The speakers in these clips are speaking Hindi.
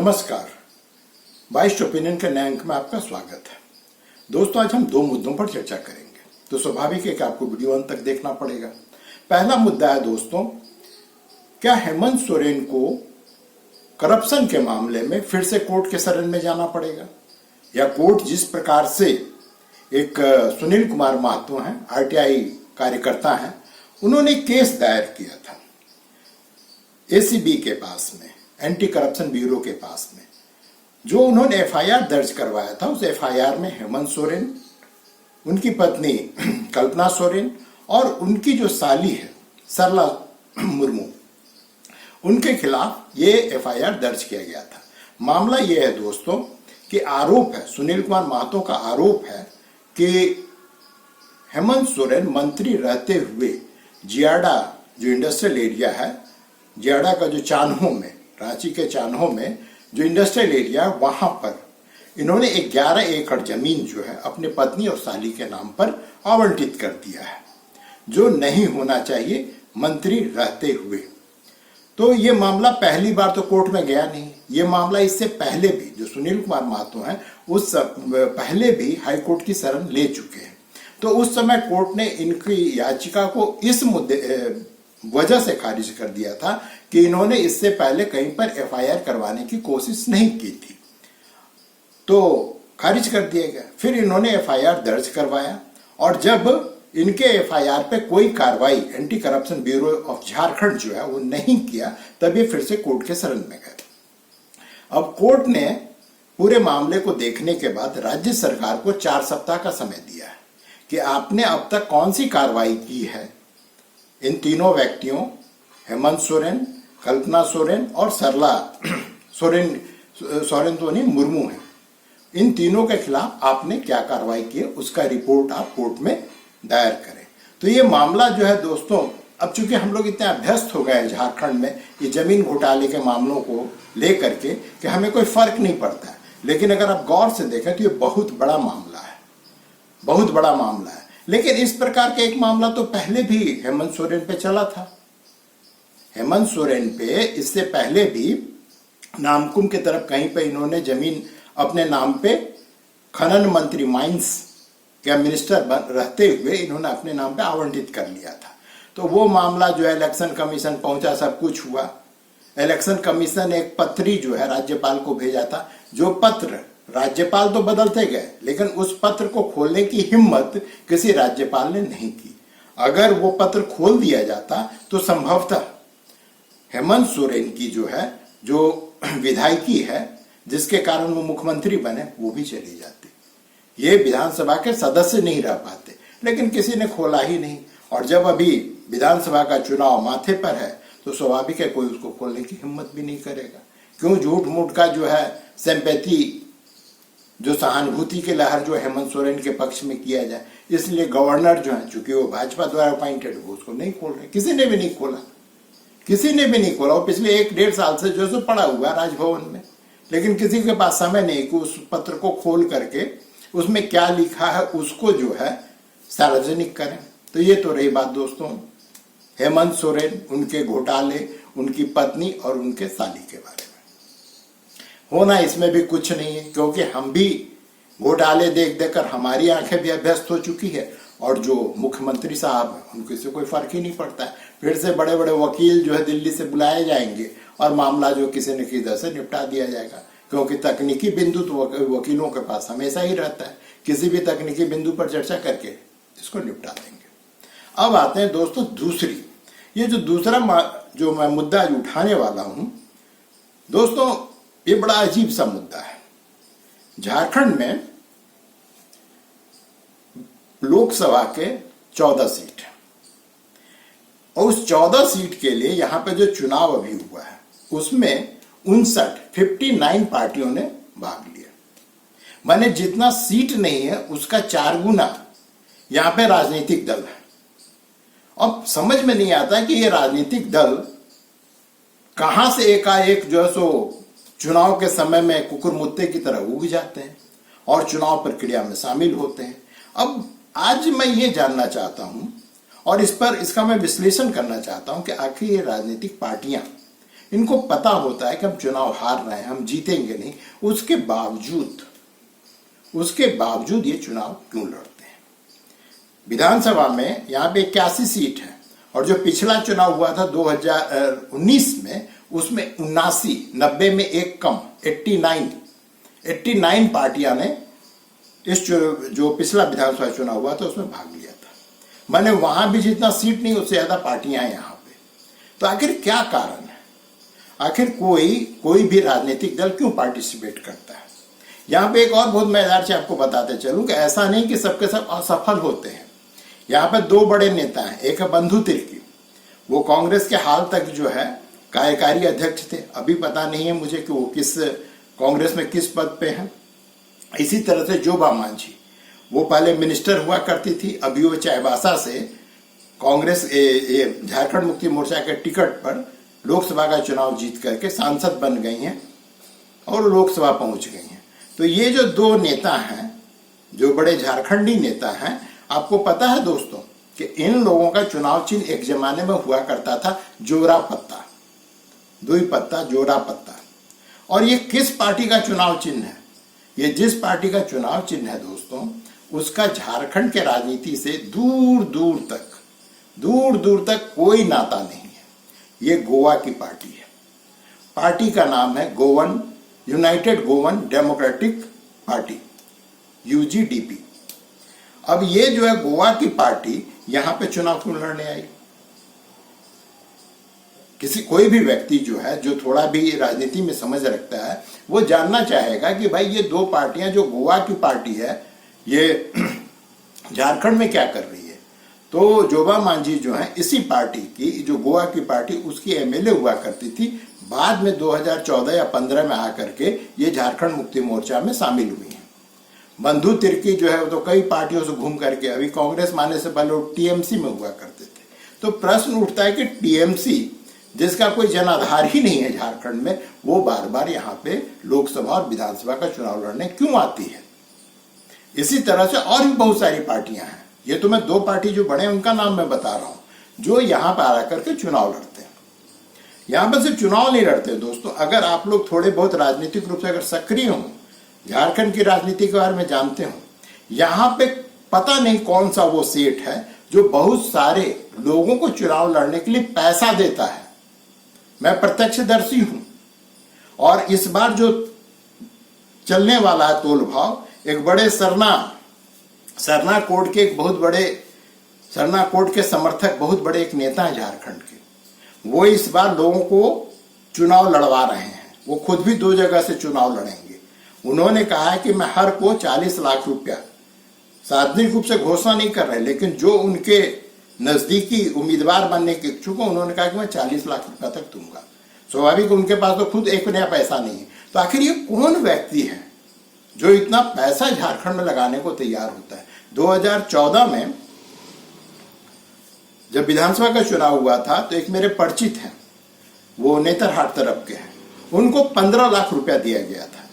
नमस्कार। बाइस्ट ओपिनियन के नए अंक में आपका स्वागत है। दोस्तों, आज हम दो मुद्दों पर चर्चा करेंगे, तो स्वाभाविक है कि आपको वीडियो अंत तक देखना पड़ेगा। पहला मुद्दा है दोस्तों, क्या हेमंत सोरेन को करप्शन के मामले में फिर से कोर्ट के शरण में जाना पड़ेगा, या कोर्ट जिस प्रकार से एक सुनील कुमार महतो हैं, आरटीआई कार्यकर्ता हैं, उन्होंने केस दायर किया था एसीबी के पास में, एंटी करप्शन ब्यूरो के पास में, जो उन्होंने एफआईआर दर्ज करवाया था। उस एफआईआर में हेमंत सोरेन, उनकी पत्नी कल्पना सोरेन और उनकी जो साली है सरला मुर्मू, उनके खिलाफ ये एफआईआर दर्ज किया गया था। मामला ये है दोस्तों कि आरोप है, सुनील कुमार महतो का आरोप है कि हेमंत सोरेन मंत्री रहते हुए जियाडा जो इंडस्ट्रियल एरिया है, जियाडा का जो चान्हो में, रांची के चान्हो में जो इंडस्ट्रियल एरिया, वहां पर इन्होंने 11 एकड़ जमीन जो है अपने पत्नी और साली के नाम पर आवंटित कर दिया है, जो नहीं होना चाहिए मंत्री रहते हुए। तो ये मामला पहली बार तो कोर्ट में गया नहीं, ये मामला इससे पहले भी, जो सुनील कुमार महतो हैं, उस पहले भी हाईकोर्ट की शरण ले चुके हैं। तो उस समय कोर्ट ने इनकी याचिका को इस मुद्दे वजह से खारिज कर दिया था कि इन्होंने इससे पहले कहीं पर एफआईआर करवाने की कोशिश नहीं की थी, तो खारिज कर दिया गया। फिर इन्होंने एफआईआर दर्ज करवाया, और जब इनके एफआईआर पे कोई कार्रवाई anti corruption bureau of Jharkhand जो है वो नहीं किया, तब ये फिर से कोर्ट के शरण में गए। अब कोर्ट ने पूरे मामले को देखने के बाद राज्य सरकार को 4 सप्ताह का समय दिया है कि आपने अब तक कौन सी कार्रवाई की है इन तीनों व्यक्तियों, हेमंत सोरेन, कल्पना सोरेन और सरला सोरेन तो नहीं, मुर्मू है, इन तीनों के खिलाफ आपने क्या कार्रवाई की है, उसका रिपोर्ट आप कोर्ट में दायर करें। तो ये मामला जो है दोस्तों, अब चूंकि हम लोग इतने अभ्यस्त हो गए हैं झारखंड में ये जमीन घोटाले के मामलों को लेकर के कि हमें कोई फर्क नहीं पड़ता है, लेकिन अगर आप गौर से देखें तो ये बहुत बड़ा मामला है, बहुत बड़ा मामला है। लेकिन इस प्रकार का एक मामला तो पहले भी हेमंत सोरेन पे चला था। हेमंत सोरेन पे इससे पहले भी नामकुम की तरफ कहीं पे इन्होंने जमीन अपने नाम पे, खनन मंत्री माइंस के मिनिस्टर रहते हुए इन्होंने अपने नाम पे आवंटित कर लिया था। तो वो मामला जो है इलेक्शन कमीशन पहुंचा, सब कुछ हुआ। इलेक्शन कमीशन ने एक पत्री जो है राज्यपाल को भेजा था, जो पत्र राज्यपाल तो बदलते गए, लेकिन उस पत्र को खोलने की हिम्मत किसी राज्यपाल ने नहीं की। अगर वो पत्र खोल दिया जाता तो संभवतः हेमंत सोरेन की जो है, जो विधायकी है जिसके कारण वो मुख्यमंत्री बने, वो भी चली जाती, ये विधानसभा के सदस्य नहीं रह पाते, लेकिन किसी ने खोला ही नहीं। और जब अभी विधानसभा का चुनाव माथे पर है तो स्वाभाविक है कोई उसको खोलने की हिम्मत भी नहीं करेगा। क्यों झूठ मूठ का जो है सिंपैथी, जो सहानुभूति के लहर जो हेमंत सोरेन के पक्ष में किया जाए, इसलिए गवर्नर जो है, चूंकि वो भाजपा द्वारा अपॉइंटेड, वो उसको नहीं खोल रहे, किसी ने भी नहीं खोला, किसी ने भी नहीं खोला। वो पिछले 1-1.5 साल से जो पड़ा हुआ राजभवन में, लेकिन किसी के पास समय नहीं कि उस पत्र को खोल करके उसमें क्या लिखा है उसको जो है सार्वजनिक करें। तो ये तो रही बात दोस्तों हेमंत सोरेन, उनके घोटाले, उनकी पत्नी और उनके साली के बारे में। होना इसमें भी कुछ नहीं है, क्योंकि हम भी घोटाले देख देकर हमारी आंखें भी अभ्यस्त हो चुकी है, और जो मुख्यमंत्री साहब हैं उनको इससे कोई फर्क ही नहीं पड़ता है। फिर से बड़े बड़े वकील जो है दिल्ली से बुलाए जाएंगे और मामला जो किसी न किसी तरह से निपटा दिया जाएगा, क्योंकि तकनीकी बिंदु तो वकीलों के पास हमेशा ही रहता है, किसी भी तकनीकी बिंदु पर चर्चा करके इसको निपटा देंगे। अब आते हैं दोस्तों दूसरी, ये जो दूसरा जो मैं मुद्दा उठाने वाला हूं दोस्तों, ये बड़ा अजीब सा मुद्दा है। झारखंड में लोकसभा के 14 सीट, और उस 14 सीट के लिए यहां पे जो चुनाव अभी हुआ है उसमें 59 पार्टियों ने भाग लिया। माने जितना सीट नहीं है उसका 4 गुना यहां पे राजनीतिक दल है। अब समझ में नहीं आता कि ये राजनीतिक दल कहां से एकाएक जो है सो चुनाव के समय में कुकुर मुत्ते की तरह उग जाते हैं और चुनाव प्रक्रिया में शामिल होते हैं। अब आज मैं ये जानना चाहता हूं और इसका मैं विश्लेषण करना चाहता हूं कि आखिर ये राजनीतिक पार्टियां इनको पता होता है कि हम चुनाव हार रहे हैं, हम जीतेंगे नहीं, उसके बावजूद ये चुनाव क्यों लड़ते हैं। विधानसभा में यहाँ पे 81 सीट है और जो पिछला चुनाव हुआ था 2019 में, उसमें 79, 90 में एक कम, 89 पार्टियां ने इस जो पिछला विधानसभा चुनाव हुआ था उसमें भाग लिया था। माने वहां भी जितना सीट नहीं उससे ज्यादा पार्टियां हैं यहाँ पे। तो आखिर क्या कारण है, आखिर कोई भी राजनीतिक दल क्यों पार्टिसिपेट करता है। यहाँ पे एक और बहुत मजेदार चीज आपको बताते चलूं कि ऐसा नहीं कि सबके सब असफल होते हैं। यहाँ पे दो बड़े नेता हैं, एक है बंधु तिर्की, वो कांग्रेस के हाल तक जो है कार्यकारी अध्यक्ष थे, अभी पता नहीं है मुझे कि वो कांग्रेस में किस पद पे हैं। इसी तरह से जोबा मांझी, वो पहले मिनिस्टर हुआ करती थी, अभी वो चाईबासा से कांग्रेस झारखंड मुक्ति मोर्चा के टिकट पर लोकसभा का चुनाव जीत करके सांसद बन गई हैं और लोकसभा पहुंच गई हैं। तो ये जो दो नेता हैं, जो बड़े झारखंडी नेता हैं, आपको पता है दोस्तों कि इन लोगों का चुनाव चिन्ह एक जमाने में हुआ करता था जोरा पत्ता, दुई पत्ता जोरा पत्ता। और ये किस पार्टी का चुनाव चिन्ह है, ये जिस पार्टी का चुनाव चिन्ह है दोस्तों, उसका झारखंड के राजनीति से दूर दूर तक कोई नाता नहीं है। ये गोवा की पार्टी है, पार्टी का नाम है United Goan democratic party, UGDP। अब ये जो है गोवा की पार्टी यहां पे चुनाव क्यों लड़ने आई। कोई भी व्यक्ति जो है, जो थोड़ा भी राजनीति में समझ रखता है, वो जानना चाहेगा कि भाई ये दो पार्टियां, जो गोवा की पार्टी है ये झारखंड में क्या कर रही है। तो जोबा मांझी जो है इसी पार्टी की, जो गोवा की पार्टी, उसकी MLA हुआ करती थी। बाद में 2014 या 15 में आकर के ये झारखंड मुक्ति मोर्चा में शामिल हुई हैं। बंधु तिर्की जो है वो तो कई पार्टियों से घूम करके अभी कांग्रेस माने से पहले TMC में हुआ करते थे। तो प्रश्न उठता है कि TMC जिसका कोई जनाधार ही नहीं है झारखंड में, वो बार बार यहाँ पे लोकसभा और विधानसभा का चुनाव लड़ने क्यों आती है। इसी तरह से और भी बहुत सारी पार्टियां हैं, ये तो मैं दो पार्टी जो बड़े हैं उनका नाम मैं बता रहा हूं, जो यहाँ पर आ करके चुनाव लड़ते हैं। यहाँ पर सिर्फ चुनाव नहीं लड़ते दोस्तों, अगर आप लोग थोड़े बहुत राजनीतिक रूप से अगर सक्रिय हों, झारखंड की राजनीति के बारे में जानते हो, यहाँ पे पता नहीं कौन सा वो सेठ है जो बहुत सारे लोगों को चुनाव लड़ने के लिए पैसा देता है। मैं प्रत्यक्षदर्शी हूं। और इस बार जो चलने वाला है तोल भाव, एक बड़े सरना कोड के एक बहुत बड़े सरना कोड के समर्थक बहुत बड़े एक नेता है झारखंड के, वो इस बार लोगों को चुनाव लड़वा रहे हैं। वो खुद भी 2 जगह से चुनाव लड़ेंगे। उन्होंने कहा है कि मैं हर को 40 लाख रुपया, सार्वजनिक रूप से घोषणा नहीं कर रहे, लेकिन जो उनके नजदीकी उम्मीदवार बनने के इच्छुक हैं, उन्होंने कहा कि मैं 40 लाख रुपया तक दूंगा। स्वाभाविक उनके पास तो खुद एक नया पैसा नहीं है। तो आखिर ये कौन व्यक्ति है जो इतना पैसा झारखंड में लगाने को तैयार होता है। 2014 में जब विधानसभा का चुनाव हुआ था, तो एक मेरे परिचित हैं, वो नेतरहाट तरफ के हैं, उनको 15 लाख रुपया दिया गया था।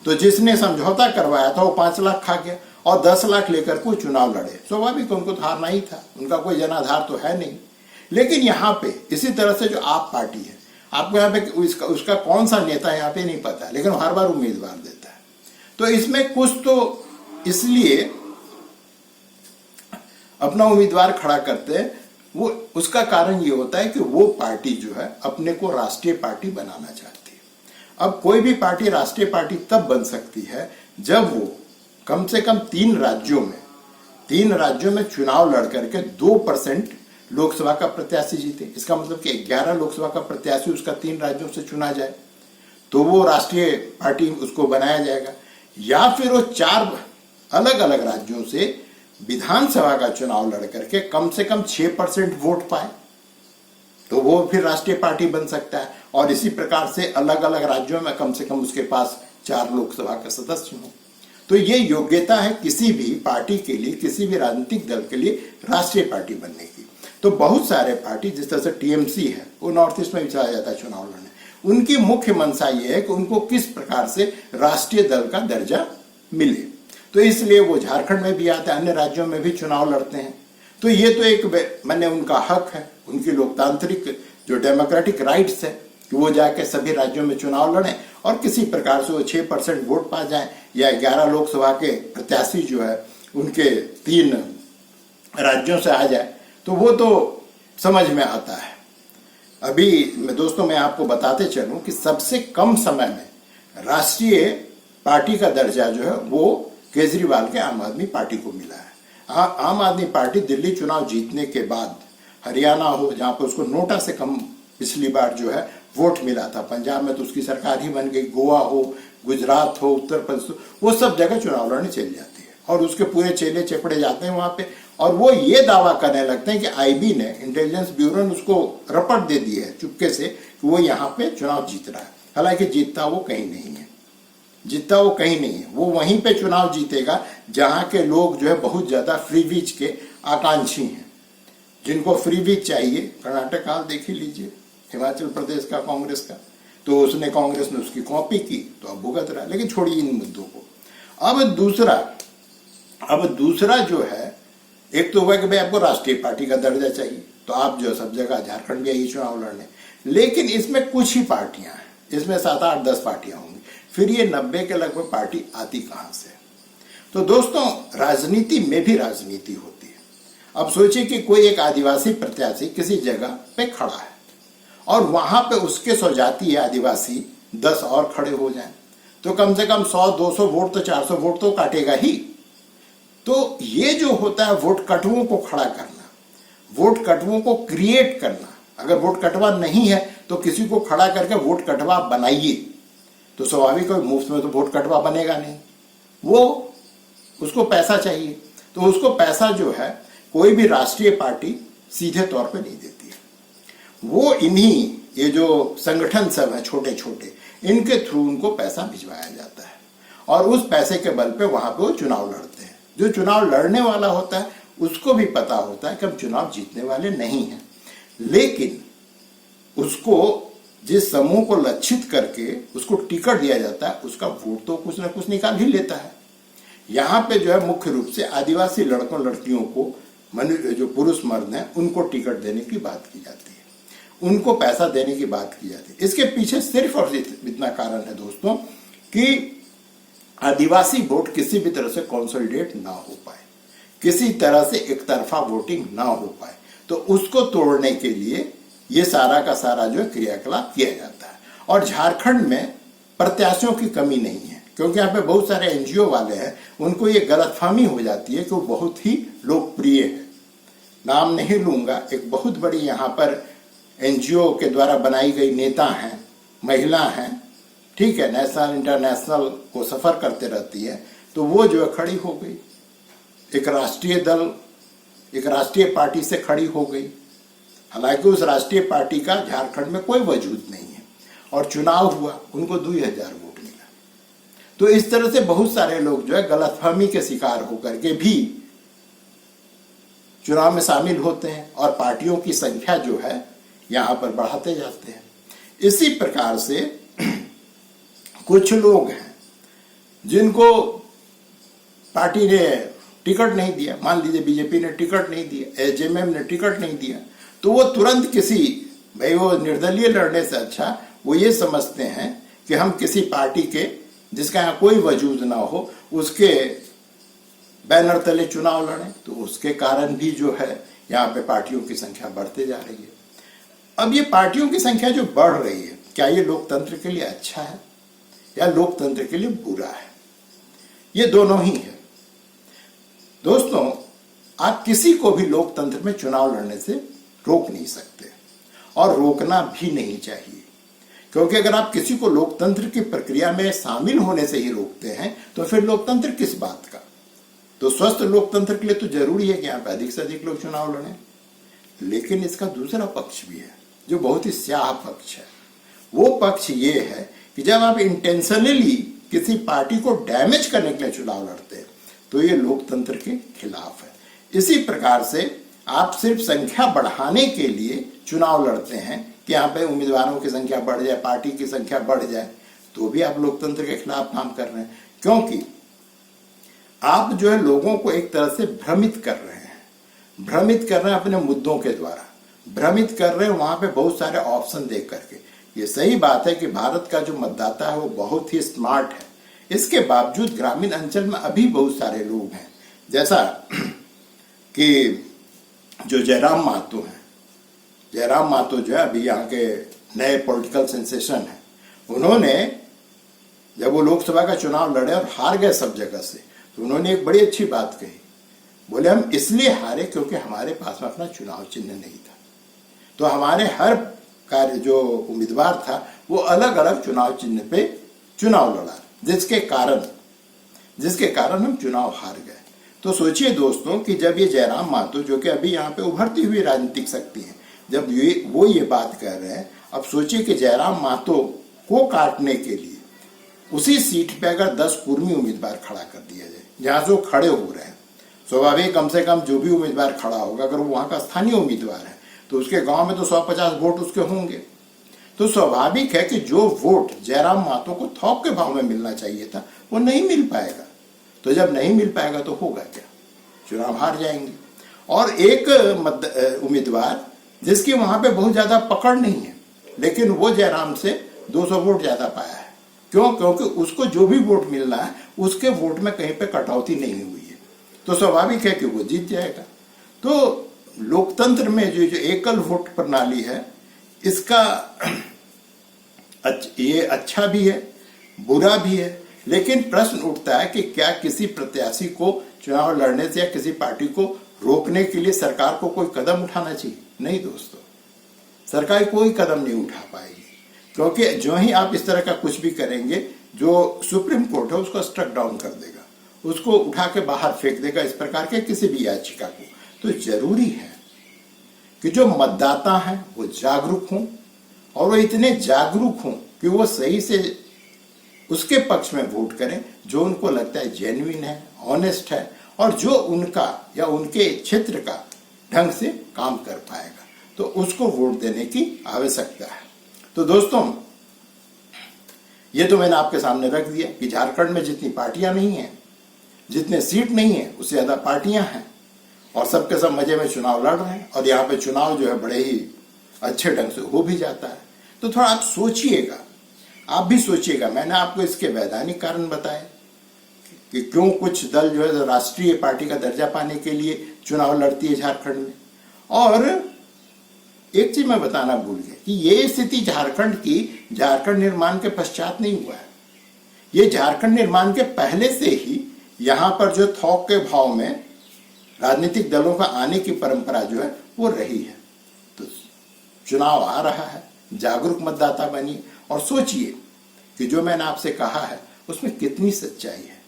तो जिसने समझौता करवाया था वो 5 लाख खा गया और 10 लाख लेकर को चुनाव लड़े। स्वाभाविक उनको तो हारना ही था, उनका कोई जनाधार तो है नहीं। लेकिन यहाँ पे इसी तरह से जो आप पार्टी है, आपको यहाँ पे उसका कौन सा नेता यहाँ पे नहीं पता, लेकिन हर बार उम्मीदवार देता है। तो इसमें कुछ तो इसलिए अपना उम्मीदवार खड़ा करते हैं, वो उसका कारण ये होता है कि वो पार्टी जो है अपने को राष्ट्रीय पार्टी बनाना चाहती है। अब कोई भी पार्टी राष्ट्रीय पार्टी तब बन सकती है जब वो कम से कम 3 राज्यों में चुनाव लड़ करके 2% लोकसभा का प्रत्याशी जीते। इसका मतलब कि 11 लोकसभा का प्रत्याशी उसका 3 राज्यों से चुना जाए, तो वो राष्ट्रीय पार्टी उसको बनाया जाएगा। या फिर वो 4 अलग अलग राज्यों से विधानसभा का चुनाव लड़ करके कम से कम 6% वोट पाए, तो वो फिर राष्ट्रीय पार्टी बन सकता है। और इसी प्रकार से अलग अलग राज्यों में कम से कम उसके पास 4 लोकसभा के सदस्य हों। तो ये योग्यता है किसी भी पार्टी के लिए, किसी भी राजनीतिक दल के लिए राष्ट्रीय पार्टी बनने की। तो बहुत सारे पार्टी, जिस तरह से TMC है, वो नॉर्थ ईस्ट में भी चला जाता है चुनाव लड़ने। उनकी मुख्य मंशा ये है कि उनको किस प्रकार से राष्ट्रीय दल का दर्जा मिले, तो इसलिए वो झारखंड में भी आते हैं, अन्य राज्यों में भी चुनाव लड़ते हैं। तो ये तो एक माने उनका हक है, उनकी लोकतांत्रिक जो डेमोक्रेटिक राइट्स है कि वो जाके सभी राज्यों में चुनाव लड़ें और किसी प्रकार से वो 6% वोट पा जाएं या 11 लोकसभा के प्रत्याशी जो है उनके 3 राज्यों से आ जाए, तो वो तो समझ में आता है। अभी दोस्तों मैं आपको बताते चलूं कि सबसे कम समय में राष्ट्रीय पार्टी का दर्जा जो है वो केजरीवाल के आम आदमी पार्टी को मिला है। आम आदमी पार्टी दिल्ली चुनाव जीतने के बाद हरियाणा हो जहां पर उसको नोटा से कम पिछली बार जो है वोट मिला था, पंजाब में तो उसकी सरकार ही बन गई, गोवा हो, गुजरात हो, उत्तर प्रदेश, वो सब जगह चुनाव लड़ने चल जाती है और उसके पूरे चेले चपड़े जाते हैं वहां पे और वो ये दावा करने लगते हैं कि आईबी ने, इंटेलिजेंस ब्यूरो ने उसको रपट दे दी है चुपके से कि वो यहाँ पे चुनाव जीत रहा है। हालांकि जीतता वो कहीं नहीं है, जीतता वो कहीं नहीं है। वो वहीं पे चुनाव जीतेगा जहां के लोग जो है बहुत ज्यादा फ्रीबीज के आकांक्षी हैं, जिनको फ्रीबीज चाहिए। कर्नाटक हाल देख ही लीजिए, हिमाचल प्रदेश का कांग्रेस का, तो उसने कांग्रेस ने उसकी कॉपी की तो अब भुगत रहा। लेकिन छोड़िए इन मुद्दों को। अब दूसरा जो है, एक तो हुआ कि भाई आपको राष्ट्रीय पार्टी का दर्जा चाहिए, तो आप जो सब जगह झारखंड में यही चुनाव लड़ने, लेकिन इसमें कुछ ही पार्टियां हैं, इसमें 7, 8, 10 पार्टियां होंगी, फिर ये 90 के लगभग पार्टी आती कहां से? तो दोस्तों राजनीति में भी राजनीति होती है। अब सोचिए कि कोई एक आदिवासी प्रत्याशी किसी जगह पे खड़ा है और वहां पे उसके स्वजातीय आदिवासी 10 और खड़े हो जाएं, तो कम से कम 100, 200 वोट तो 400 वोट तो काटेगा ही। तो ये जो होता है वोट कटुओं को खड़ा करना, वोट कटुओं को क्रिएट करना। अगर वोट कटवा नहीं है तो किसी को खड़ा करके वोट कटवा बनाइए, तो स्वाभाविक है मुफ्त में तो वोट कटवा बनेगा नहीं, वो उसको पैसा चाहिए। तो उसको पैसा जो है कोई भी राष्ट्रीय पार्टी सीधे तौर पे नहीं देती है, वो इन्हीं ये जो संगठन सब है छोटे छोटे, इनके थ्रू उनको पैसा भिजवाया जाता है और उस पैसे के बल पे वहां पे वो चुनाव लड़ते हैं। जो चुनाव लड़ने वाला होता है उसको भी पता होता है कि हम चुनाव जीतने वाले नहीं हैं, लेकिन उसको जिस समूह को लक्षित करके उसको टिकट दिया जाता है उसका वोट तो कुछ ना कुछ निकाल ही लेता है। यहाँ पे जो है मुख्य रूप से आदिवासी लड़कों लड़कियों को, जो पुरुष मर्द हैं, उनको टिकट देने की बात की जाती है, उनको पैसा देने की बात की जाती है। इसके पीछे सिर्फ और इतना कारण है दोस्तों कि आदिवासी वोट किसी भी तरह से कंसोलिडेट ना हो पाए, किसी तरह से एक तरफा वोटिंग ना हो पाए, तो उसको तोड़ने के लिए ये सारा का सारा जो क्रियाकलाप किया जाता है। और झारखंड में प्रत्याशियों की कमी नहीं है, क्योंकि यहाँ पे बहुत सारे एनजीओ वाले हैं, उनको ये गलतफहमी हो जाती है कि वो बहुत ही लोकप्रिय है। नाम नहीं लूंगा, एक बहुत बड़ी यहाँ पर एनजीओ के द्वारा बनाई गई नेता हैं, महिला हैं, ठीक है, नेशनल इंटरनेशनल को सफर करते रहती है, तो वो जो है खड़ी हो गई, एक राष्ट्रीय दल, एक राष्ट्रीय पार्टी से खड़ी हो गई। हालांकि उस राष्ट्रीय पार्टी का झारखंड में कोई वजूद नहीं है और चुनाव हुआ, उनको 2000 वोट मिला। तो इस तरह से बहुत सारे लोग जो है गलतफहमी के शिकार होकर के भी चुनाव में शामिल होते हैं और पार्टियों की संख्या जो है यहां पर बढ़ाते जाते हैं। इसी प्रकार से कुछ लोग हैं जिनको पार्टी ने टिकट नहीं दिया, मान लीजिए बीजेपी ने टिकट नहीं दिया, एजेएमएम ने टिकट नहीं दिया, तो वो तुरंत किसी, भाई वो निर्दलीय लड़ने से अच्छा वो ये समझते हैं कि हम किसी पार्टी के जिसका यहाँ कोई वजूद ना हो उसके बैनर तले चुनाव लड़ें, तो उसके कारण भी जो है यहाँ पे पार्टियों की संख्या बढ़ते जा रही है। अब ये पार्टियों की संख्या जो बढ़ रही है, क्या ये लोकतंत्र के लिए अच्छा है या लोकतंत्र के लिए बुरा है? ये दोनों ही है दोस्तों। आप किसी को भी लोकतंत्र में चुनाव लड़ने से रोक नहीं सकते और रोकना भी नहीं चाहिए, क्योंकि अगर आप किसी को लोकतंत्र की प्रक्रिया में शामिल होने से ही रोकते हैं तो फिर लोकतंत्र किस बात का? तो स्वस्थ लोकतंत्र के लिए तो जरूरी है कि यहाँ पे अधिक से अधिक लोग चुनाव लड़ें। लेकिन इसका दूसरा पक्ष भी है जो बहुत ही स्याह पक्ष है। वो पक्ष ये है कि जब आप इंटेंशनली किसी पार्टी को डैमेज करने के लिए चुनाव लड़ते हैं तो ये लोकतंत्र के खिलाफ है। इसी प्रकार से आप सिर्फ संख्या बढ़ाने के लिए चुनाव लड़ते हैं कि यहाँ पे उम्मीदवारों की संख्या बढ़ जाए, पार्टी की संख्या बढ़ जाए, तो भी आप लोकतंत्र के खिलाफ काम कर रहे हैं, क्योंकि आप जो है लोगों को एक तरह से भ्रमित कर रहे हैं, भ्रमित कर रहे हैं अपने मुद्दों के द्वारा, भ्रमित कर रहे हैं वहां पे बहुत सारे ऑप्शन देख करके ये सही बात है कि भारत का जो मतदाता है वो बहुत ही स्मार्ट है। इसके बावजूद ग्रामीण अंचल में अभी बहुत सारे लोग हैं, जैसा कि जो जयराम महतो हैं। जयराम महतो जो है अभी यहाँ के नए पॉलिटिकल सेंसेशन है। उन्होंने जब वो लोकसभा का चुनाव लड़े और हार गए सब जगह से, तो उन्होंने एक बड़ी अच्छी बात कही। बोले हम इसलिए हारे क्योंकि हमारे पास में अपना चुनाव चिन्ह नहीं था। तो हमारे हर कार्य जो उम्मीदवार था वो अलग अलग चुनाव चिन्ह पे चुनाव लड़ा, जिसके कारण हम चुनाव हार गए। तो सोचिए दोस्तों कि जब ये जयराम महतो, जो कि अभी यहाँ पे उभरती हुई राजनीतिक शक्ति है, जब वो ये बात कर रहे हैं, अब सोचिए कि जयराम महतो को काटने के लिए उसी सीट पे अगर 10 कुर्मी उम्मीदवार खड़ा कर दिया जाए, जहां से वो खड़े हो रहे हैं, स्वाभाविक कम से कम जो भी उम्मीदवार खड़ा होगा, अगर वो वहां का स्थानीय उम्मीदवार है तो उसके गांव में तो 150 वोट उसके होंगे। तो स्वाभाविक है कि जो वोट जयराम महतो को थोक के भाव में मिलना चाहिए था वो नहीं मिल पाएगा। तो जब नहीं मिल पाएगा तो होगा क्या? चुनाव हार जाएंगे। और एक उम्मीदवार जिसकी वहां पे बहुत ज्यादा पकड़ नहीं है, लेकिन वो जयराम से 200 वोट ज्यादा पाया है। क्यों? क्योंकि उसको जो भी वोट मिलना है उसके वोट में कहीं पे कटौती नहीं हुई है, तो स्वाभाविक है कि वो जीत जाएगा। तो लोकतंत्र में जो एकल वोट प्रणाली है, इसका ये अच्छा भी है, बुरा भी है। लेकिन प्रश्न उठता है कि क्या किसी प्रत्याशी को चुनाव लड़ने से या किसी पार्टी को रोकने के लिए सरकार को कोई कदम उठाना चाहिए? नहीं दोस्तों, सरकार कोई कदम नहीं उठा पाएगी, क्योंकि जो ही आप इस तरह का कुछ भी करेंगे, जो सुप्रीम कोर्ट है उसको स्ट्रक डाउन कर देगा, उसको उठा के बाहर फेंक देगा, इस प्रकार के किसी भी याचिका को। तो जरूरी है कि जो मतदाता हैं वो जागरूक हों, और वो इतने जागरूक हों कि वो सही से उसके पक्ष में वोट करें जो उनको लगता है जेन्युइन है, ऑनेस्ट है, और जो उनका या उनके क्षेत्र का ढंग से काम कर पाएगा, तो उसको वोट देने की आवश्यकता है। तो दोस्तों, ये तो मैंने आपके सामने रख दिया कि झारखंड में जितनी पार्टियां नहीं हैं, जितने सीट नहीं है, उससे ज्यादा पार्टियां हैं, और सबके सब मजे में चुनाव लड़ रहे हैं, और यहाँ पे चुनाव जो है बड़े ही अच्छे ढंग से हो भी जाता है। तो थोड़ा आप सोचिएगा, आप भी सोचिएगा। मैंने आपको इसके वैधानिक कारण बताए कि क्यों कुछ दल जो है राष्ट्रीय पार्टी का दर्जा पाने के लिए चुनाव लड़ती है झारखंड में। और एक चीज मैं बताना भूल गया कि ये स्थिति झारखंड निर्माण के पश्चात नहीं हुआ है, ये झारखंड निर्माण के पहले से ही यहाँ पर जो थोक के भाव में राजनीतिक दलों का आने की परंपरा जो है वो रही है। तो चुनाव आ रहा है, जागरूक मतदाता बनिए और सोचिए कि जो मैंने आपसे कहा है उसमें कितनी सच्चाई है,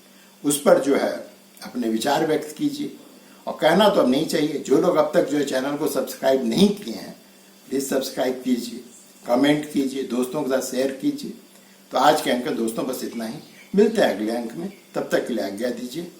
उस पर जो है अपने विचार व्यक्त कीजिए। और कहना तो अब नहीं चाहिए, जो लोग अब तक जो है चैनल को सब्सक्राइब नहीं किए हैं, प्लीज सब्सक्राइब कीजिए, कमेंट कीजिए, दोस्तों के साथ शेयर कीजिए। तो आज के अंक दोस्तों बस इतना ही, मिलते हैं अगले अंक में, तब तक के लिए आज्ञा दीजिए।